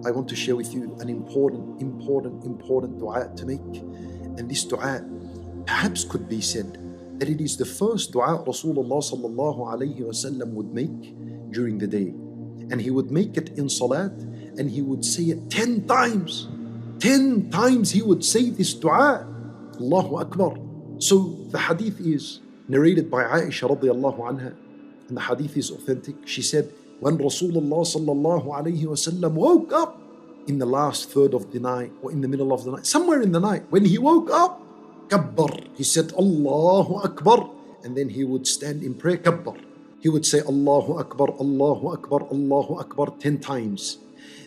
I want to share with you an important dua to make. And this dua perhaps could be said that it is the first dua Rasulullah sallallahu alayhi wasallam would make during the day. And he would make it in salat, and he would say it 10 times. 10 times he would say this dua. Allahu Akbar. So the hadith is narrated by Aisha radiallahu anha, and the hadith is authentic. She said, when Rasulullah sallallahu alayhi wasallam woke up in the last third of the night, or in the middle of the night, somewhere in the night, when he woke up, kabbar, he said Allahu Akbar, and then he would stand in prayer, kabbar. He would say Allahu Akbar, Allahu Akbar, Allahu Akbar 10 times.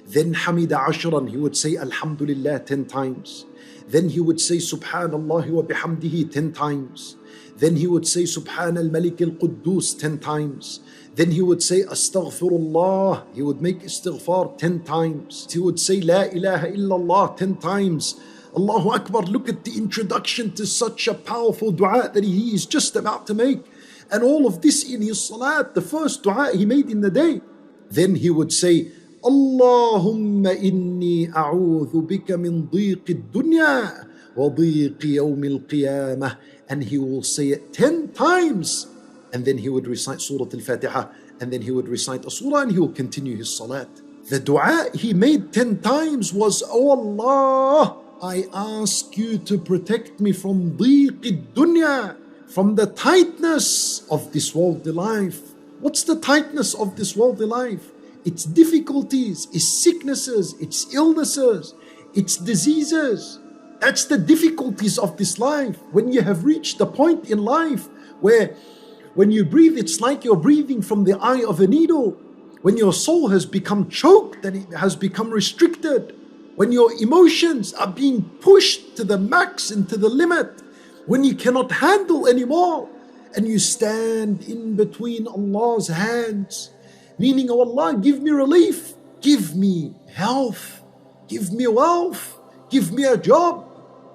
Then Hamida Ashran, he would say Alhamdulillah 10 times. Then he would say Subhanallah wa bihamdihi 10 times. Then he would say Subhan al-Malik al-Quddus 10 times. Then he would say Astaghfirullah. He would make istighfar 10 times. He would say La ilaha illallah 10 times. Allahu Akbar. Look at the introduction to such a powerful dua that he is just about to make. And all of this in his salat, the first dua he made in the day. Then he would say, Allahumma inni a'udhu bika min dhiq ad-dunya wa dhiq yawm al-qiyamah. And he will say it 10 times. And then he would recite Surah Al-Fatiha, and then he would recite a surah, and he will continue his salat. The dua he made 10 times was, Oh Allah, I ask you to protect me from dhiq ad-dunya, from the tightness of this worldly life. What's the tightness of this worldly life? It's difficulties, it's sicknesses, it's illnesses, it's diseases. That's the difficulties of this life. When you have reached the point in life where when you breathe, it's like you're breathing from the eye of a needle. When your soul has become choked and it has become restricted. When your emotions are being pushed to the max and to the limit. When you cannot handle anymore. And you stand in between Allah's hands. Meaning, oh Allah, give me relief. Give me health. Give me wealth. Give me a job.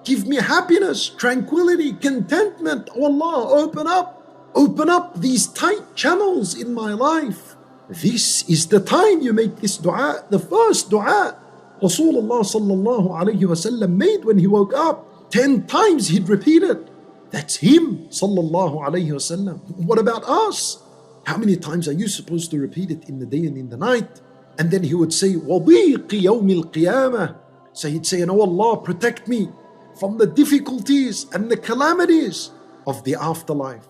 Give me happiness, tranquility, contentment. Oh Allah, open up. Open up these tight channels in my life. This is the time you make this dua. The first dua Rasulullah sallallahu alayhi wasallam made when he woke up. 10 times he'd repeat it. That's him sallallahu alayhi wasallam. What about us? How many times are you supposed to repeat it in the day and in the night? And then he would say, وَضِيقِ يَوْمِ الْقِيَامَةِ. So he'd say, oh Allah, protect me from the difficulties and the calamities of the afterlife.